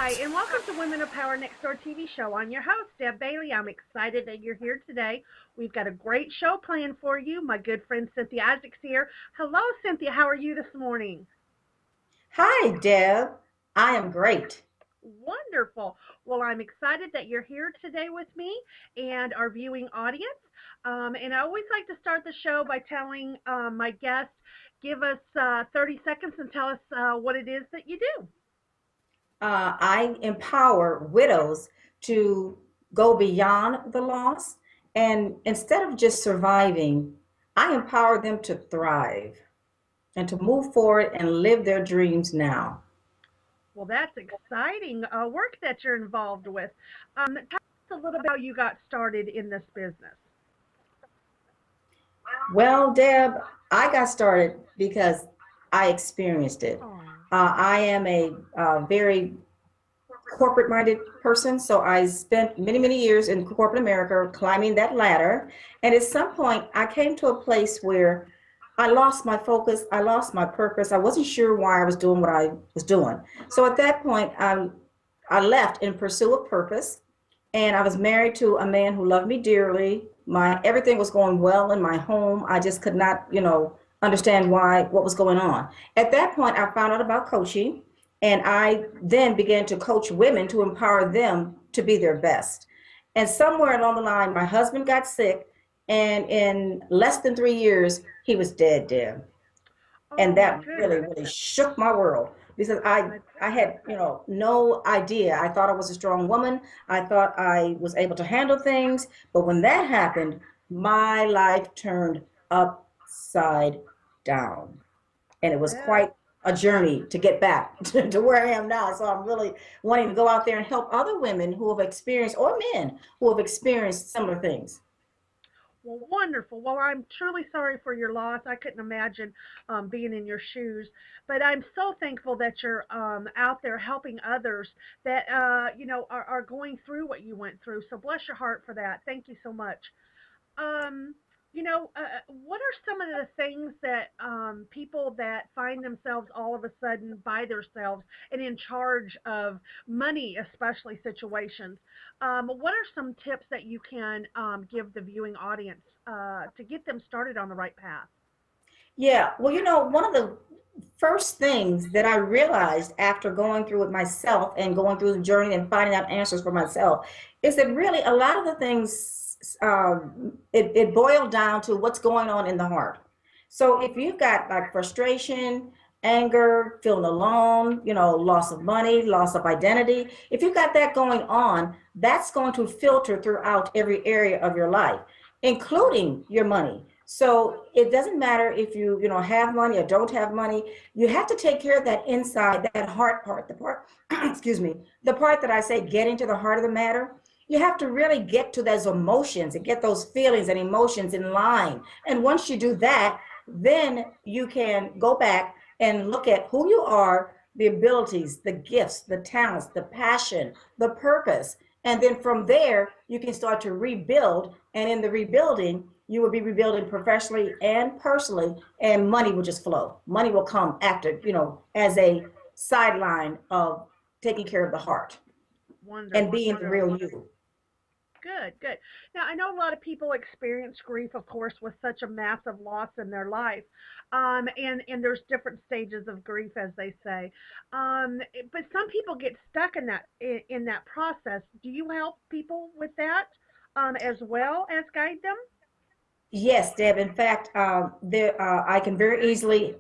Hi, and welcome to Women of Power Next Door TV show. I'm your host, Deb Bailey. I'm excited that you're here today. We've got a great show planned for you. My good friend Cynthia Isaac's here. Hello, Cynthia. How are you this morning? Hi, Deb. I am great. Wonderful. Well, I'm excited that you're here today with me and our viewing audience. And I always like to start the show by telling my guests, give us 30 seconds and tell us what it is that you do. I empower widows to go beyond the loss. And instead of just surviving, I empower them to thrive and to move forward and live their dreams now. Well, that's exciting work that you're involved with. Tell us a little bit how you got started in this business. Well, Deb, I got started because I experienced it. Oh, I am a very corporate minded person. So I spent many, many years in corporate America climbing that ladder. And at some point, I came to a place where I lost my focus. I lost my purpose. I wasn't sure why I was doing what I was doing. So at that point, I left in pursuit of purpose. And I was married to a man who loved me dearly. My everything was going well in my home. I just could not, understand what was going on. At that point, I found out about coaching, and I then began to coach women to empower them to be their best. And somewhere along the line, my husband got sick, and in less than 3 years, he was dead, Deb. oh And my that really, goodness. really shook my world because I I I bet. had, no idea. I thought I was a strong woman. I thought I was able to handle things. But when that happened, my life turned upside down. And I it was bet. quite a journey to get back to where I am now. So I'm really wanting to go out there and help other women who have experienced, or men who have experienced similar things. Well, wonderful. Well, I'm truly sorry for your loss. I couldn't imagine being in your shoes, but I'm so thankful that you're out there helping others that are going through what you went through. So bless your heart for that. Thank you so much. Um, what are some of the things that people that find themselves all of a sudden by themselves and in charge of money, especially situations? What are some tips that you can give the viewing audience to get them started on the right path? Yeah, well, one of the first things that I realized after going through it myself and going through the journey and finding out answers for myself is that really a lot of the things it boiled down to what's going on in the heart. So if you've got like frustration, anger, feeling alone, loss of money, loss of identity, if you've got that going on, that's going to filter throughout every area of your life, including your money. So it doesn't matter if you have money or don't have money. You have to take care of that inside, that heart part, the part, excuse me, the part that I say getting to the heart of the matter. You have to really get to those emotions and get those feelings and emotions in line. And once you do that, then you can go back and look at who you are, the abilities, the gifts, the talents, the passion, the purpose. And then from there, you can start to rebuild. And in the rebuilding, you will be rebuilding professionally and personally, and money will just flow. Money will come after, as a sideline of taking care of the heart and Wonderful, being the real wonderful. you. Good, good. Now, I know a lot of people experience grief, of course, with such a massive loss in their life. And there's different stages of grief, as they say. But some people get stuck in that process. Do you help people with that as well as guide them? Yes, Deb. In fact, I can very easily,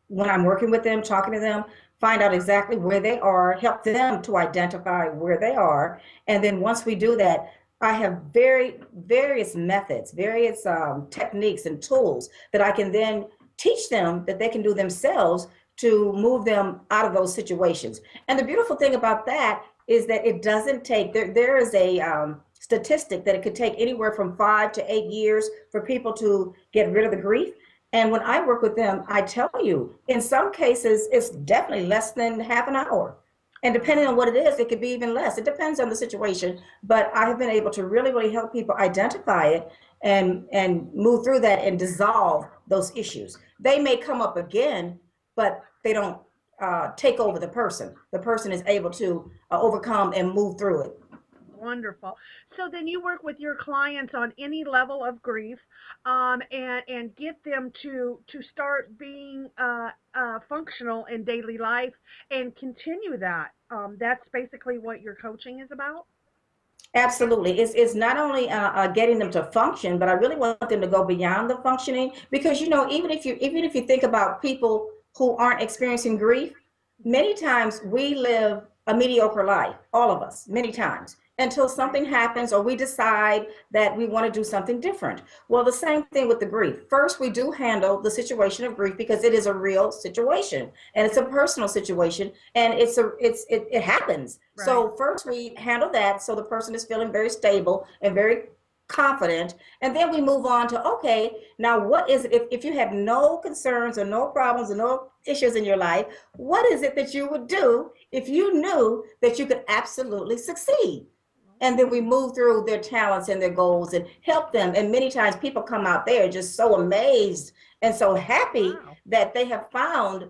when I'm working with them, talking to them, find out exactly where they are, help them to identify where they are. And then once we do that, I have various methods, various techniques and tools that I can then teach them that they can do themselves to move them out of those situations. And the beautiful thing about that is that it doesn't take, there is a statistic that it could take anywhere from 5 to 8 years for people to get rid of the grief. And when I work with them, I tell you, in some cases, it's definitely less than half an hour. And depending on Wow. what it is, it could be even less. It depends on the situation. But I have been able to really, really help people identify it and move through that and dissolve those issues. They may come up again, but they don't. take over the person. The person is able to overcome and move through it. Wonderful. So then you work with your clients on any level of grief, and get them to start being functional in daily life and continue that. That's basically what your coaching is about. Absolutely. It's not only getting them to function, but I really want them to go beyond the functioning because you know even if you think about people who aren't experiencing grief, Hmm. many times we live a mediocre life, all of us, many times, until Right. something happens or we decide that we want to do something different. Well, the same thing with the grief. First, we do handle the situation of grief because it is a real situation and it's Yes. a personal situation and it happens. Right. So first we handle that so the person is feeling very stable and very confident. And then we move on to, okay, now what is it if you have no concerns or no problems or no issues in your life, what is it that you would do if you knew that you could absolutely succeed? And then we move through their talents and their goals and help them. And many times people come out there just so amazed and so happy Wow. that they have found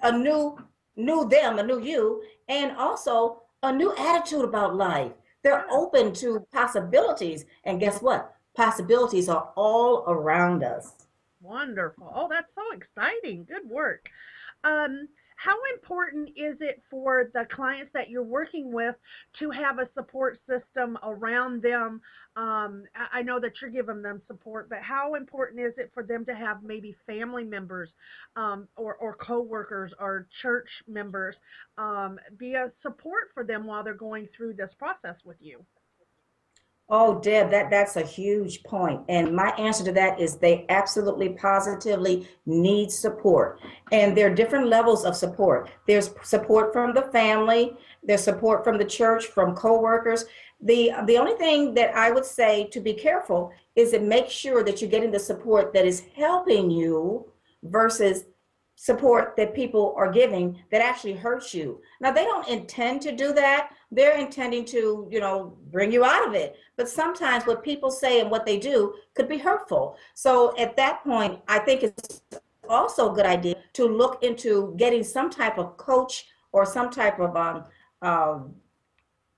a new them, a new you, and also a new attitude about life. They're Good. open to possibilities. And guess what? Possibilities are all around us. Wonderful. Oh, that's so exciting. Good work. How important is it for the clients that you're working with to have a support system around them? I know that you're giving them support, but how important is it for them to have maybe family members, or coworkers or church members, be a support for them while they're going through this process with you? Oh, Deb, that's a huge point. And my answer to that is they absolutely positively need support. And there are different levels of support. There's support from the family, there's support from the church, from coworkers. The only thing that I would say to be careful is to make sure that you're getting the support that is helping you versus support that people are giving that actually hurts you. Now they don't intend to do that. They're intending to, bring you out of it. But sometimes what people say and what they do could be hurtful. So at that point, I think it's also a good idea to look into getting some type of coach or some type of um,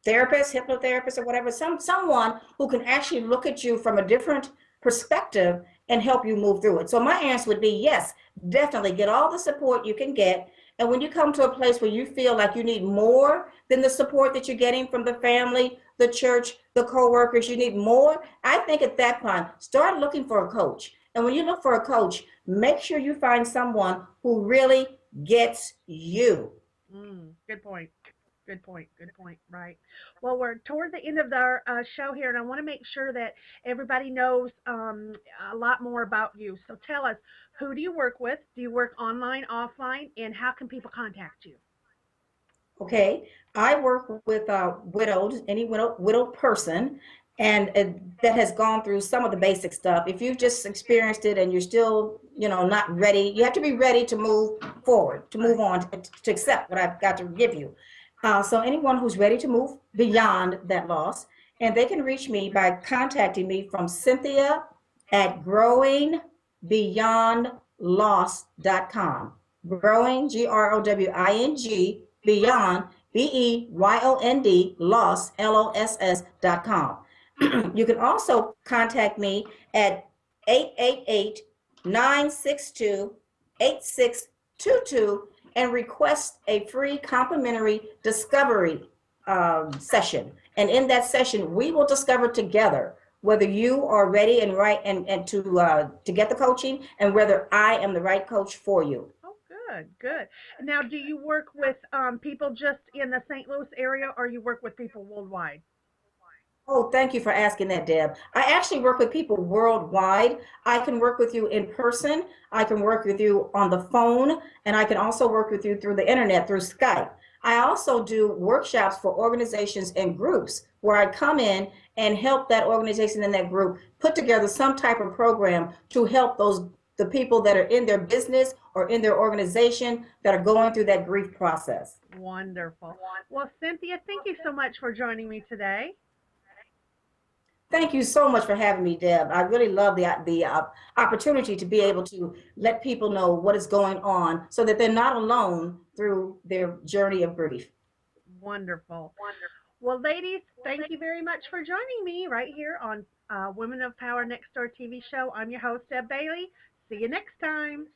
therapist, hypnotherapist, or whatever, someone who can actually look at you from a different perspective and help you move through it. So my answer would be yes, definitely get all the support you can get. And when you come to a place where you feel like you need more than the support that you're getting from the family, the church, the co-workers, you need more, I think at that point, start looking for a coach. And when you look for a coach, make sure you find someone who really gets you. Good point. Good point. Good point. Right. Well, we're toward the end of our show here, and I want to make sure that everybody knows a lot more about you. So tell us, who do you work with? Do you work online, offline, and how can people contact you? Okay, I work with any widowed person, and that has gone through some of the basic stuff. If you've just experienced it and you're still, not ready, you have to be ready to move forward, to move Right. on, to accept what I've got to give you. So anyone who's ready to move beyond that loss, and they can reach me by contacting me from Cynthia at growingbeyondloss.com. Growing, Growing, beyond, BEYOND, loss, LOSS.com. You can also contact me at 888 962 8622 and request a free complimentary discovery session. And in that session, we will discover together whether you are ready and right and to get the coaching and whether I am the right coach for you. Oh, good. Good. Now, do you work with people just in the St. Louis area, or you work with people worldwide? Oh, thank you for asking that, Deb. I actually work with people worldwide. I can work with you in person. I can work with you on the phone, and I can also work with you through the internet, through Skype. I also do workshops for organizations and groups where I come in and help that organization and that group put together some type of program to help the people that are in their business or in their organization that are going through that grief process. Wonderful. Well, Cynthia, thank you so much for joining me today. Thank you so much for having me, Deb. I really love the opportunity to be able to let people know what is going on so that they're not alone through their journey of grief. Wonderful. Well, ladies, thank you very much for joining me right here on Women of Power Next Door TV show. I'm your host, Deb Bailey. See you next time.